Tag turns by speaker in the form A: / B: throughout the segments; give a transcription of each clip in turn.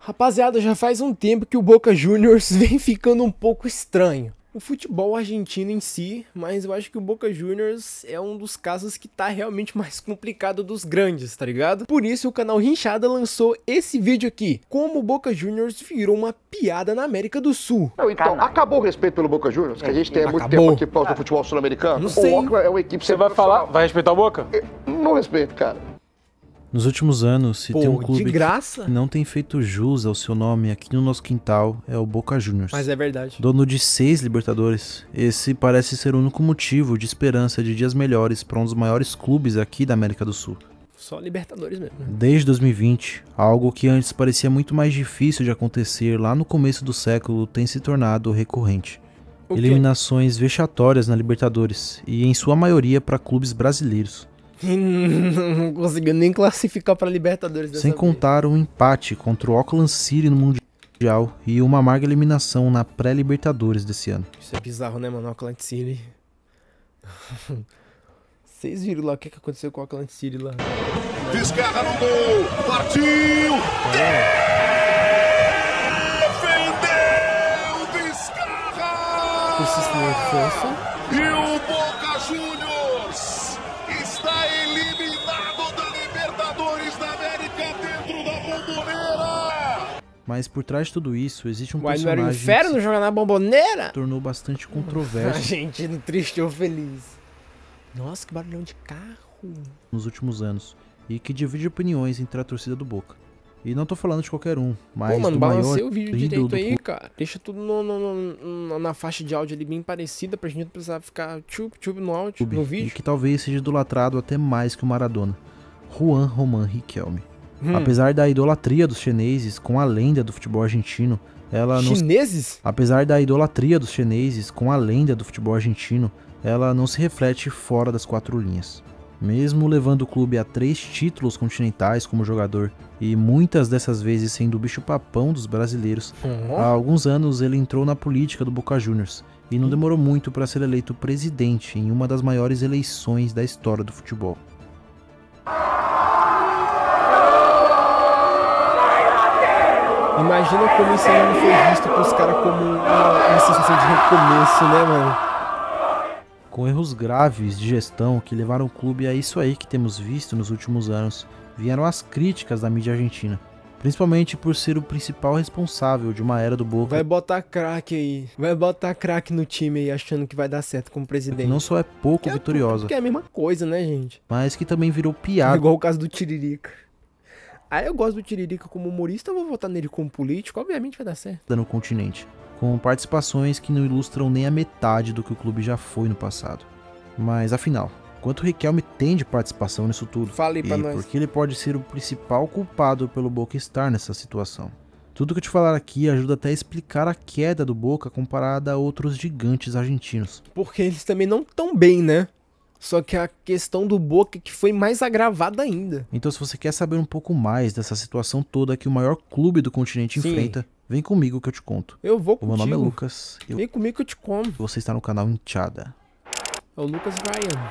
A: Rapaziada, já faz um tempo que o Boca Juniors vem ficando um pouco estranho. O futebol argentino em si, mas eu acho que o Boca Juniors é um dos casos que tá realmente mais complicado dos grandes, tá ligado? Por isso o canal Rinchada lançou esse vídeo aqui, como o Boca Juniors virou uma piada na América do Sul.
B: Então, acabou o respeito pelo Boca Juniors, que a gente tem há muito tempo aqui por causa do futebol sul-americano?
A: Não sei.
B: O Boca é uma equipe...
C: Você vai falar, vai respeitar o Boca?
B: Não respeito, cara.
D: Nos últimos anos, se tem um clube
A: de graça?
D: que não tem feito jus ao seu nome aqui no nosso quintal, é o Boca Juniors.
A: Mas é verdade.
D: Dono de 6 Libertadores, esse parece ser o único motivo de esperança de dias melhores para um dos maiores clubes aqui da América do Sul.
A: Só Libertadores mesmo.
D: Desde 2020, algo que antes parecia muito mais difícil de acontecer lá no começo do século tem se tornado recorrente. Eliminações vexatórias na Libertadores, e em sua maioria para clubes brasileiros.
A: Não conseguiu nem classificar para Libertadores dessa
D: Sem contar um empate contra o Auckland City no Mundial e uma amarga eliminação na pré-Libertadores desse ano.
A: Isso é bizarro, né, mano? Auckland City. Vocês viram lá o que aconteceu com o Auckland City lá?
E: Descarga no gol! Partiu! Defendeu! Descarga!
A: Força.
E: E o Boca Juniors está eliminado da Libertadores da América dentro da Bombonera!
D: Mas por trás de tudo isso, existe um
A: Uai, não era
D: personagem
A: o inferno jogar na Bomboneira?
D: que se tornou bastante controverso
A: Argentino triste ou feliz. Nossa, que barulhão de carro.
D: nos últimos anos, e que divide opiniões entre a torcida do Boca. E não tô falando de qualquer um, mas
A: Pô, mano,
D: do maior
A: balancei o vídeo
D: ídolo
A: direito
D: do
A: aí,
D: clube.
A: cara. Deixa tudo na faixa de áudio ali bem parecida pra gente não precisar ficar tchup no áudio, no
D: E
A: vídeo.
D: que talvez seja idolatrado até mais que o Maradona, Juan Román Riquelme. Apesar da idolatria dos chineses com a lenda do futebol argentino, ela não
A: Chineses?
D: Apesar da idolatria dos chineses com a lenda do futebol argentino, ela não se reflete fora das quatro linhas. Mesmo levando o clube a 3 títulos continentais como jogador, e muitas dessas vezes sendo o bicho-papão dos brasileiros, há alguns anos ele entrou na política do Boca Juniors, e não demorou muito para ser eleito presidente em uma das maiores eleições da história do futebol.
A: Imagina como isso aí não foi visto pros caras como uma sensação de recomeço, né, mano?
D: Com erros graves de gestão que levaram o clube a isso aí que temos visto nos últimos anos, vieram as críticas da mídia argentina, principalmente por ser o principal responsável de uma era do Boca.
A: Vai botar craque aí. Vai botar craque no time aí, achando que vai dar certo como presidente.
D: Não só é pouco vitoriosa,
A: Porque é a mesma coisa, né, gente?
D: mas que também virou
A: É
D: piada
A: igual o caso do Tiririca. Aí eu gosto do Tiririca como humorista, eu vou votar nele como político, obviamente vai dar certo.
D: no continente, com participações que não ilustram nem a metade do que o clube já foi no passado. Mas afinal, quanto o Riquelme tem de participação nisso tudo?
A: Fala aí pra nós.
D: Porque ele pode ser o principal culpado pelo Boca estar nessa situação. Tudo que eu te falar aqui ajuda até a explicar a queda do Boca comparada a outros gigantes argentinos.
A: Porque eles também não tão bem, né? Só que a questão do Boca que foi mais agravada ainda.
D: Então se você quer saber um pouco mais dessa situação toda que o maior clube do continente
A: Sim.
D: enfrenta, vem comigo que eu te conto.
A: Eu vou
D: O
A: contigo.
D: meu nome é Lucas e
A: Vem comigo que eu te como.
D: você está no canal Rinchada.
A: É o Lucas Ryan.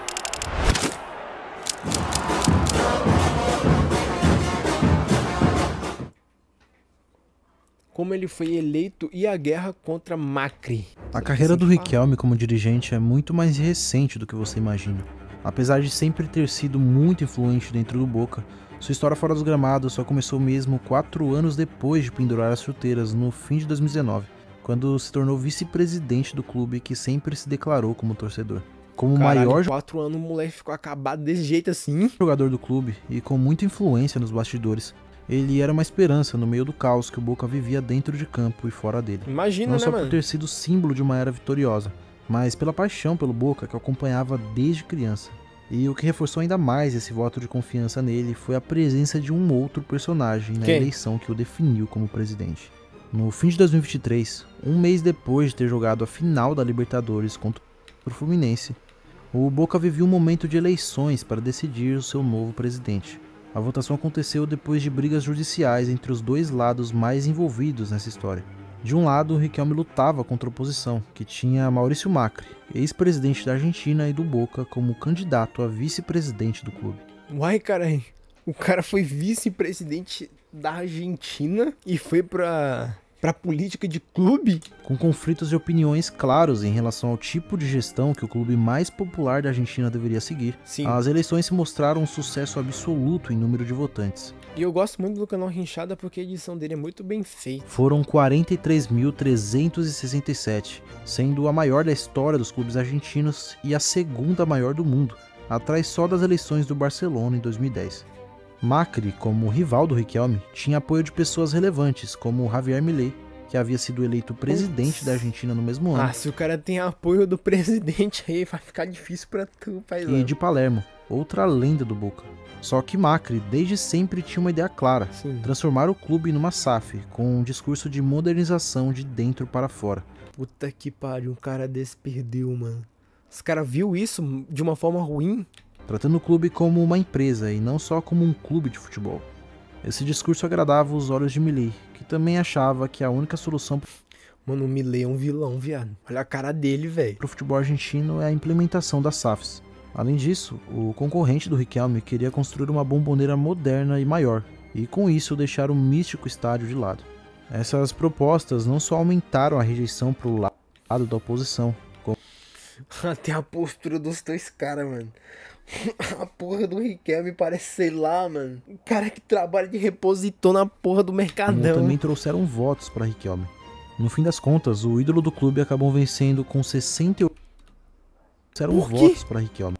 A: Como ele foi eleito e a guerra contra Macri.
D: A carreira do Riquelme como dirigente é muito mais recente do que você imagina. Apesar de sempre ter sido muito influente dentro do Boca, sua história fora dos gramados só começou mesmo 4 anos depois de pendurar as chuteiras no fim de 2019, quando se tornou vice-presidente do clube que sempre se declarou como torcedor. Como o maior
A: 4 anos o moleque ficou acabado desse jeito assim.
D: jogador do clube e com muita influência nos bastidores, ele era uma esperança no meio do caos que o Boca vivia dentro de campo e fora dele.
A: Imagina,
D: Não
A: né,
D: só
A: mano?
D: por ter sido símbolo de uma era vitoriosa, mas pela paixão pelo Boca que eu acompanhava desde criança. E o que reforçou ainda mais esse voto de confiança nele foi a presença de um outro personagem na
A: Quem?
D: eleição que o definiu como presidente. No fim de 2023, um mês depois de ter jogado a final da Libertadores contra o Fluminense, o Boca vivia um momento de eleições para decidir o seu novo presidente. A votação aconteceu depois de brigas judiciais entre os dois lados mais envolvidos nessa história. De um lado, o Riquelme lutava contra a oposição, que tinha Maurício Macri, ex-presidente da Argentina e do Boca, como candidato a vice-presidente do clube.
A: Uai, caralho. O cara foi vice-presidente da Argentina e foi pra política de clube?
D: Com conflitos de opiniões claros em relação ao tipo de gestão que o clube mais popular da Argentina deveria seguir,
A: Sim.
D: As eleições se mostraram um sucesso absoluto em número de votantes.
A: E eu gosto muito do canal Rinchada porque a edição dele é muito bem feita.
D: Foram 43.367, sendo a maior da história dos clubes argentinos e a segunda maior do mundo, atrás só das eleições do Barcelona em 2010. Macri, como rival do Riquelme, tinha apoio de pessoas relevantes, como Javier Milei, que havia sido eleito presidente da Argentina no mesmo ano,
A: Se o cara tem apoio do presidente aí, vai ficar difícil pra tu, paizão.
D: e de Palermo, outra lenda do Boca. Só que Macri desde sempre tinha uma ideia clara:
A: Sim.
D: transformar o clube numa SAF, com um discurso de modernização de dentro para fora.
A: Puta que pariu, um cara desse perdeu, mano. Os caras viu isso de uma forma ruim?
D: Tratando o clube como uma empresa e não só como um clube de futebol. Esse discurso agradava os olhos de Milei, que também achava que a única solução
A: Mano, o Milei é um vilão, viado. Olha a cara dele, velho.
D: para o futebol argentino é a implementação das SAFs. Além disso, o concorrente do Riquelme queria construir uma bomboneira moderna e maior, e com isso deixar o místico estádio de lado. Essas propostas não só aumentaram a rejeição pro lado da oposição,
A: Até a postura dos dois caras, mano. A porra do Riquelme parece, sei lá, mano. O cara que trabalha de repositor na porra do
D: como
A: Mercadão.
D: também trouxeram votos para Riquelme. No fim das contas, o ídolo do clube acabou vencendo com 68
A: Por quê?
D: votos para Riquelme.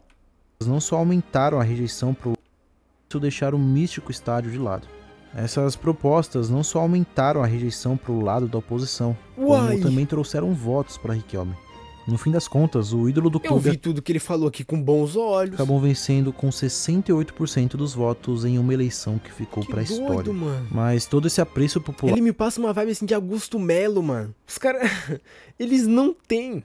D: Não só aumentaram a rejeição pro isso deixar o místico estádio de lado. Essas propostas não só aumentaram a rejeição pro lado da oposição,
A: Uai.
D: como também trouxeram votos para Riquelme. No fim das contas, o ídolo do
A: Eu
D: clube
A: vi tudo que ele falou aqui com bons olhos.
D: acabou vencendo com 68% dos votos em uma eleição que ficou
A: Que
D: para a história.
A: doido, mano.
D: Mas todo esse apreço popular
A: Ele me passa uma vibe assim de Augusto Melo, mano. Os caras, eles não têm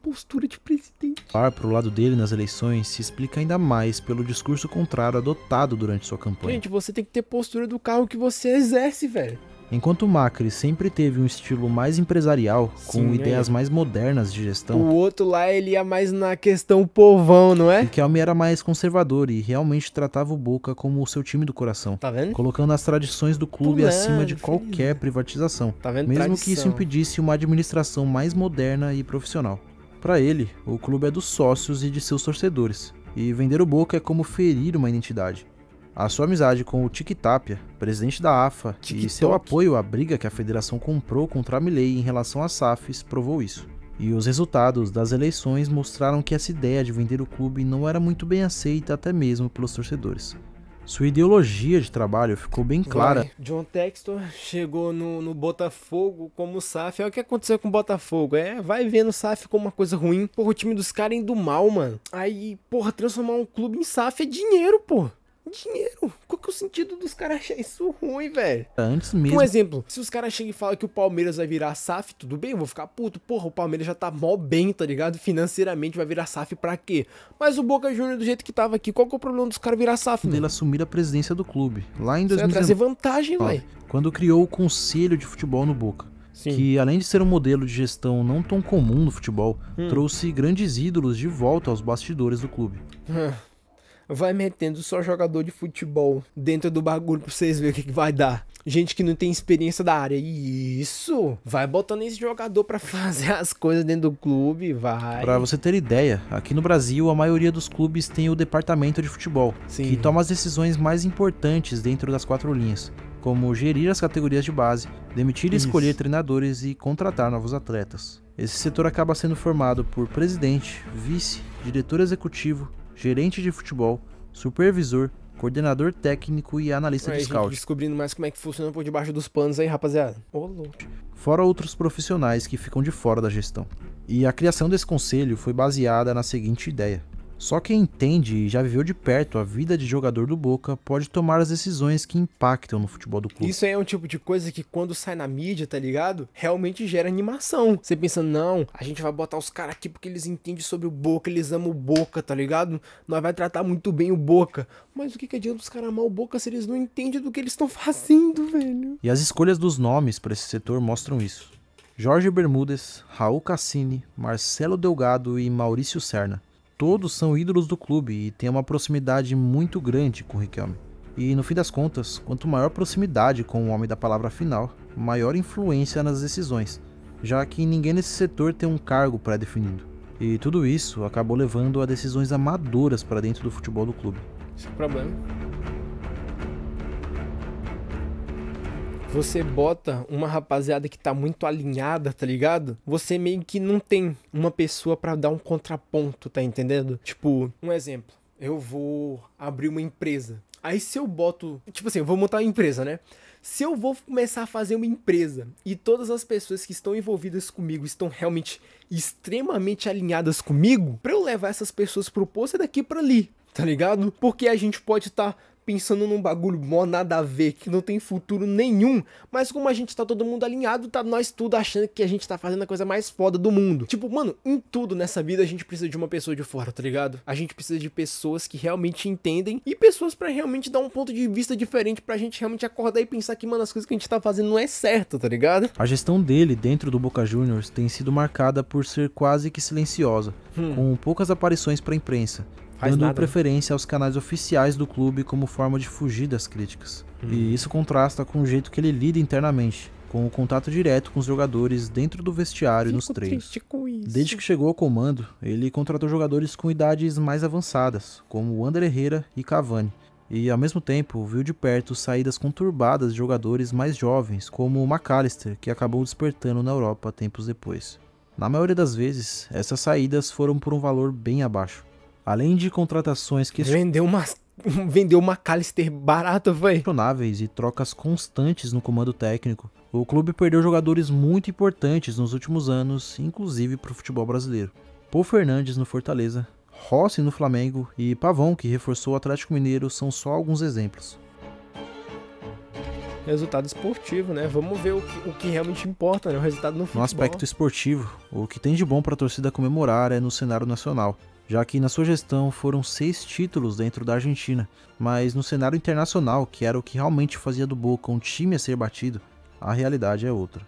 A: postura de presidente.
D: pro lado dele nas eleições se explica ainda mais pelo discurso contrário adotado durante sua campanha.
A: Gente, você tem que ter postura do cargo que você exerce, velho.
D: Enquanto Macri sempre teve um estilo mais empresarial,
A: Sim,
D: com ideias
A: é.
D: mais modernas de gestão,
A: O outro lá, ele ia mais na questão povão, não é?
D: Riquelme era mais conservador e realmente tratava o Boca como o seu time do coração,
A: Tá vendo?
D: colocando as tradições do clube
A: Pulando,
D: acima de
A: filho.
D: qualquer privatização,
A: Tá vendo?
D: mesmo que isso
A: Tradição.
D: impedisse uma administração mais moderna e profissional. Para ele, o clube é dos sócios e de seus torcedores, e vender o Boca é como ferir uma identidade. A sua amizade com o Tic Tapia, presidente da AFA, e
A: Tic-toc.
D: seu apoio à briga que a federação comprou contra a Milei em relação às SAFs provou isso. E os resultados das eleições mostraram que essa ideia de vender o clube não era muito bem aceita até mesmo pelos torcedores. Sua ideologia de trabalho ficou bem clara.
A: Vai. John Textor chegou no Botafogo como SAF. É o que aconteceu com o Botafogo. Vai vendo o SAF como uma coisa ruim. Porra, o time dos caras indo mal, mano. Aí, porra, transformar um clube em SAF é dinheiro, pô. Dinheiro. Qual que é o sentido dos caras achar isso ruim, velho?
D: Antes mesmo
A: Um exemplo, se os caras chegam e falam que o Palmeiras vai virar SAF, tudo bem, eu vou ficar puto. Porra, o Palmeiras já tá mó bem, tá ligado? Financeiramente vai virar SAF pra quê? Mas o Boca Juniors do jeito que tava aqui, qual que é o problema dos caras virar SAF,
D: dele
A: mano?
D: assumir a presidência do clube, lá em
A: Isso ia trazer
D: 2019,
A: vantagem, velho.
D: quando criou o Conselho de Futebol no Boca.
A: Sim.
D: Que, além de ser um modelo de gestão não tão comum no futebol, trouxe grandes ídolos de volta aos bastidores do clube.
A: Vai metendo só jogador de futebol dentro do bagulho pra vocês verem o que vai dar. Gente que não tem experiência da área. Isso! Vai botando esse jogador pra fazer as coisas dentro do clube, vai.
D: Pra você ter ideia, aqui no Brasil a maioria dos clubes tem o departamento de futebol,
A: Sim.
D: que toma as decisões mais importantes dentro das 4 linhas, como gerir as categorias de base, demitir e
A: Isso.
D: escolher treinadores e contratar novos atletas. Esse setor acaba sendo formado por presidente, vice, diretor executivo, gerente de futebol, supervisor, coordenador técnico e analista
A: Aí,
D: de
A: gente,
D: scout,
A: descobrindo mais como é que funciona por debaixo dos panos aí, rapaziada. Ô, louco.
D: fora outros profissionais que ficam de fora da gestão. E a criação desse conselho foi baseada na seguinte ideia: só quem entende e já viveu de perto a vida de jogador do Boca pode tomar as decisões que impactam no futebol do clube.
A: Isso aí é um tipo de coisa que quando sai na mídia, tá ligado? Realmente gera animação. Você pensa, não, a gente vai botar os caras aqui porque eles entendem sobre o Boca, eles amam o Boca, tá ligado? Nós vai tratar muito bem o Boca. Mas o que adianta os caras amar o Boca se eles não entendem do que eles estão fazendo, velho?
D: E as escolhas dos nomes para esse setor mostram isso. Jorge Bermúdez, Raul Cassini, Marcelo Delgado e Maurício Serna. Todos são ídolos do clube e têm uma proximidade muito grande com o Riquelme. E no fim das contas, quanto maior proximidade com o homem da palavra final, maior influência nas decisões, já que ninguém nesse setor tem um cargo pré-definido. E tudo isso acabou levando a decisões amadoras para dentro do futebol do clube.
A: Esse é o problema. Você bota uma rapaziada que tá muito alinhada, tá ligado? Você meio que não tem uma pessoa pra dar um contraponto, tá entendendo? Tipo, um exemplo. Eu vou abrir uma empresa. Aí se eu boto... Tipo assim, eu vou montar uma empresa, né? Se eu vou começar a fazer uma empresa e todas as pessoas que estão envolvidas comigo estão realmente extremamente alinhadas comigo, pra eu levar essas pessoas pro posto é daqui pra ali, tá ligado? Porque a gente pode estar pensando num bagulho mó nada a ver, que não tem futuro nenhum, mas como a gente tá todo mundo alinhado, tá nós tudo achando que a gente tá fazendo a coisa mais foda do mundo. Tipo, mano, em tudo nessa vida a gente precisa de uma pessoa de fora, tá ligado? A gente precisa de pessoas que realmente entendem e pessoas pra realmente dar um ponto de vista diferente pra gente realmente acordar e pensar que, mano, as coisas que a gente tá fazendo não é certo, tá ligado?
D: A gestão dele dentro do Boca Juniors tem sido marcada por ser quase que silenciosa, com poucas aparições pra imprensa, dando preferência aos canais oficiais do clube como forma de fugir das críticas. E isso contrasta com o jeito que ele lida internamente, com o contato direto com os jogadores dentro do vestiário e nos treinos. Desde que chegou ao comando, ele contratou jogadores com idades mais avançadas, como o Ander Herrera e Cavani, e ao mesmo tempo viu de perto saídas conturbadas de jogadores mais jovens, como o McAllister, que acabou despertando na Europa tempos depois. Na maioria das vezes, essas saídas foram por um valor bem abaixo. Além de contratações que
A: vendeu uma McAllister barato, véi.
D: Questionáveis e trocas constantes no comando técnico, o clube perdeu jogadores muito importantes nos últimos anos, inclusive para o futebol brasileiro. Paul Fernandes no Fortaleza, Rossi no Flamengo e Pavão, que reforçou o Atlético Mineiro, são só alguns exemplos.
A: Resultado esportivo, né? Vamos ver o que realmente importa, né? O resultado no futebol.
D: No aspecto esportivo, o que tem de bom para a torcida comemorar é no cenário nacional, já que na sua gestão foram 6 títulos dentro da Argentina, mas no cenário internacional, que era o que realmente fazia do Boca um time a ser batido, a realidade é outra.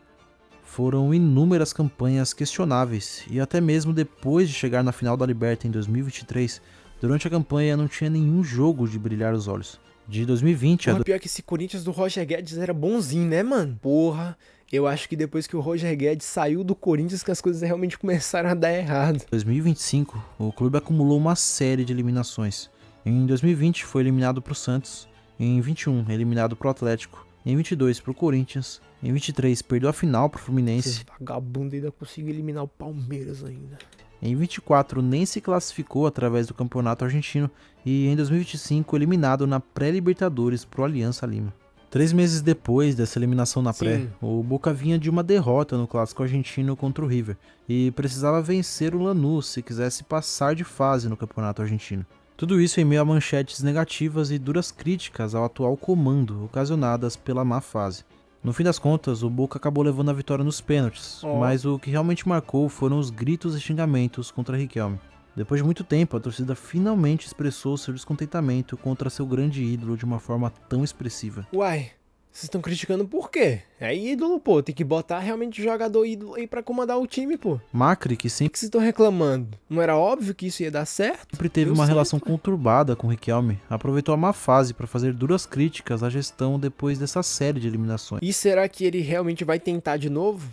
D: Foram inúmeras campanhas questionáveis, e até mesmo depois de chegar na final da Liberta em 2023, durante a campanha não tinha nenhum jogo de brilhar os olhos. De 2020
A: a... Pior que esse Corinthians do Roger Guedes era bonzinho, né, mano? Porra... Eu acho que depois que o Roger Guedes saiu do Corinthians que as coisas realmente começaram a dar errado.
D: Em 2025, o clube acumulou uma série de eliminações. Em 2020 foi eliminado para o Santos, em 21 eliminado para o Atlético, em 22 para o Corinthians, em 23 perdeu a final para o Fluminense.
A: Esse vagabundo ainda conseguiu eliminar o Palmeiras ainda.
D: Em 24 nem se classificou através do Campeonato Argentino e em 2025 eliminado na pré-Libertadores para o Aliança Lima. 3 meses depois dessa eliminação na pré, o Boca vinha de uma derrota no clássico argentino contra o River e precisava vencer o Lanús se quisesse passar de fase no campeonato argentino. Tudo isso em meio a manchetes negativas e duras críticas ao atual comando, ocasionadas pela má fase. No fim das contas, o Boca acabou levando a vitória nos pênaltis, mas o que realmente marcou foram os gritos e xingamentos contra Riquelme. Depois de muito tempo, a torcida finalmente expressou seu descontentamento contra seu grande ídolo de uma forma tão expressiva.
A: Uai, vocês estão criticando por quê? É ídolo, pô. Tem que botar realmente jogador ídolo aí pra comandar o time, pô.
D: Macri, que sempre...
A: Por que vocês estão reclamando? Não era óbvio que isso ia dar certo?
D: Sempre teve uma relação conturbada com Riquelme. Aproveitou a má fase para fazer duras críticas à gestão depois dessa série de eliminações.
A: E será que ele realmente vai tentar de novo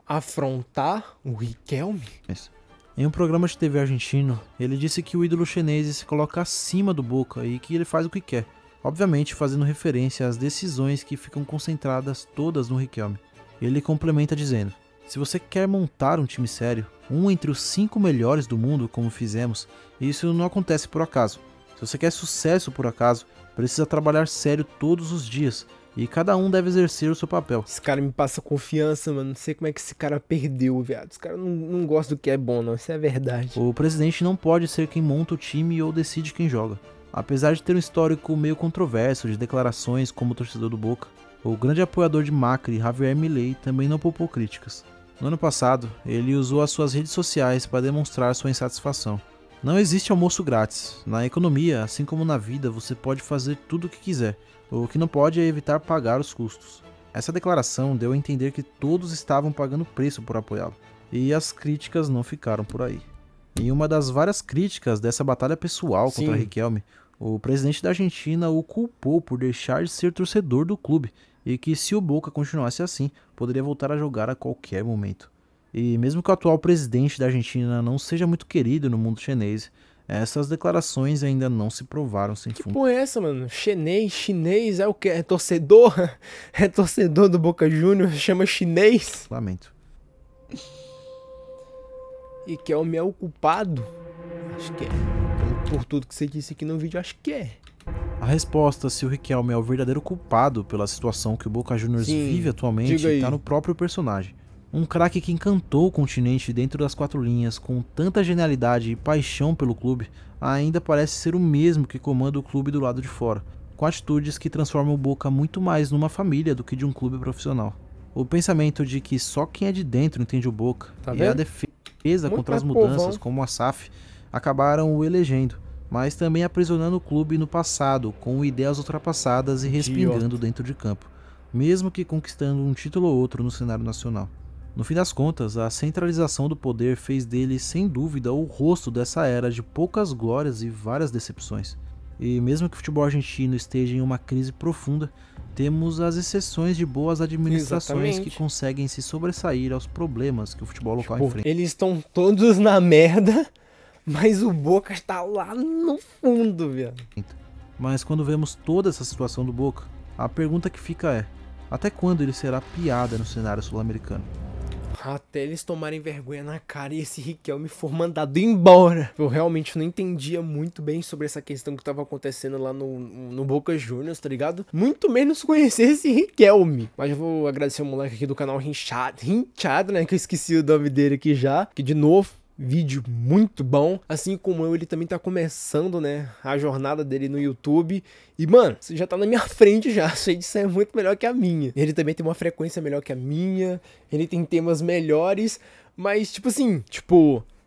A: afrontar o Riquelme?
D: Em um programa de TV argentino, ele disse que o ídolo chinês se coloca acima do Boca e que ele faz o que quer, obviamente fazendo referência às decisões que ficam concentradas todas no Riquelme. Ele complementa dizendo: se você quer montar um time sério, um entre os 5 melhores do mundo, como fizemos, isso não acontece por acaso. Se você quer sucesso por acaso, precisa trabalhar sério todos os dias, e cada um deve exercer o seu papel.
A: Esse cara me passa confiança, mano. Não sei como é que esse cara perdeu, viado. Esse cara não gosta do que é bom, não. Isso é verdade.
D: O presidente não pode ser quem monta o time ou decide quem joga. Apesar de ter um histórico meio controverso de declarações como torcedor do Boca, o grande apoiador de Macri, Javier Milei, também não poupou críticas. No ano passado, ele usou as suas redes sociais para demonstrar sua insatisfação. Não existe almoço grátis. Na economia, assim como na vida, você pode fazer tudo o que quiser. O que não pode é evitar pagar os custos. Essa declaração deu a entender que todos estavam pagando preço por apoiá-lo. E as críticas não ficaram por aí. Em uma das várias críticas dessa batalha pessoal contra Riquelme, O presidente da Argentina o culpou por deixar de ser torcedor do clube e que, se o Boca continuasse assim, poderia voltar a jogar a qualquer momento. E mesmo que o atual presidente da Argentina não seja muito querido no mundo chinês, essas declarações ainda não se provaram sem fundo.
A: Que porra é essa, mano? Chinês é o quê? É torcedor? É torcedor do Boca Juniors, chama chinês?
D: Lamento.
A: E que é o meu culpado? Acho que é. Por tudo que você disse aqui no vídeo, acho que é.
D: A resposta se o Riquelme é o verdadeiro culpado pela situação que o Boca Juniors vive atualmente está no próprio personagem. Um craque que encantou o continente dentro das quatro linhas com tanta genialidade e paixão pelo clube, ainda parece ser o mesmo que comanda o clube do lado de fora, com atitudes que transformam o Boca muito mais numa família do que de um clube profissional. O pensamento de que só quem é de dentro entende o Boca e a defesa contra as mudanças, como a SAF, acabaram o elegendo, mas também aprisionando o clube no passado, com ideias ultrapassadas e respingando dentro de campo, mesmo que conquistando um título ou outro no cenário nacional. No fim das contas, a centralização do poder fez dele, sem dúvida, o rosto dessa era de poucas glórias e várias decepções. E mesmo que o futebol argentino esteja em uma crise profunda, temos as exceções de boas administrações que conseguem se sobressair aos problemas que o futebol local enfrenta.
A: Eles estão todos na merda, mas o Boca está lá no fundo, velho.
D: Mas quando vemos toda essa situação do Boca, a pergunta que fica é: até quando ele será piada no cenário sul-americano?
A: Até eles tomarem vergonha na cara e esse Riquelme for mandado embora. Eu realmente não entendia muito bem sobre essa questão que tava acontecendo lá no Boca Juniors, tá ligado? Muito menos conhecer esse Riquelme. Mas eu vou agradecer o moleque aqui do canal Rinchado, né? Que eu esqueci o nome dele aqui já. Que de novo, vídeo muito bom. Assim como ele também tá começando, né, a jornada dele no YouTube. E, mano, você já tá na minha frente já. Essa edição é muito melhor que a minha. Ele também tem uma frequência melhor que a minha. Ele tem temas melhores. Mas, tipo assim,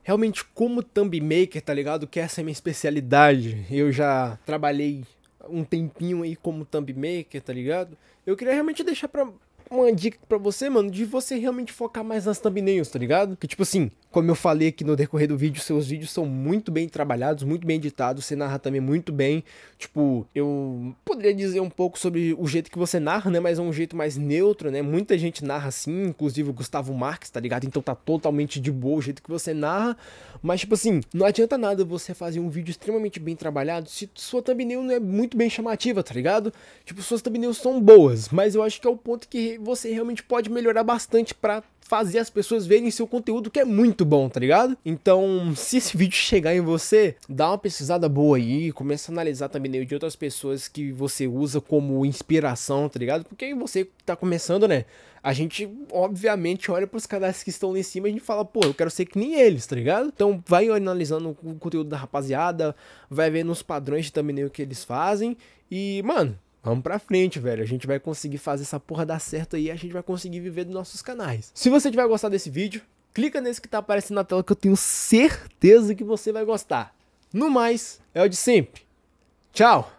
A: realmente como thumb maker, tá ligado? Que essa é a minha especialidade. Eu já trabalhei um tempinho aí como thumb maker, tá ligado? Eu queria realmente deixar uma dica pra você, mano, de você realmente focar mais nas thumbnails, tá ligado? Que tipo assim, como eu falei aqui no decorrer do vídeo, seus vídeos são muito bem trabalhados, muito bem editados, você narra também muito bem. Tipo, eu poderia dizer um pouco sobre o jeito que você narra, né, mas é um jeito mais neutro, né? Muita gente narra assim, inclusive o Gustavo Marques, tá ligado? Então tá totalmente de boa o jeito que você narra. Mas tipo assim, não adianta nada você fazer um vídeo extremamente bem trabalhado se sua thumbnail não é muito bem chamativa, tá ligado? Tipo, suas thumbnails são boas, mas eu acho que é o ponto que você realmente pode melhorar bastante pra fazer as pessoas verem seu conteúdo, que é muito bom, tá ligado? Então, se esse vídeo chegar em você, dá uma pesquisada boa aí, começa a analisar também de outras pessoas que você usa como inspiração, tá ligado? Porque aí você que tá começando, né, a gente, obviamente, olha pros canais que estão lá em cima e a gente fala, pô, eu quero ser que nem eles, tá ligado? Então, vai analisando o conteúdo da rapaziada, vai vendo os padrões de thumbnail que eles fazem e, mano, vamos pra frente, velho. A gente vai conseguir fazer essa porra dar certo aí. A gente vai conseguir viver dos nossos canais. Se você tiver gostado desse vídeo, clica nesse que tá aparecendo na tela que eu tenho certeza que você vai gostar. No mais, é o de sempre. Tchau!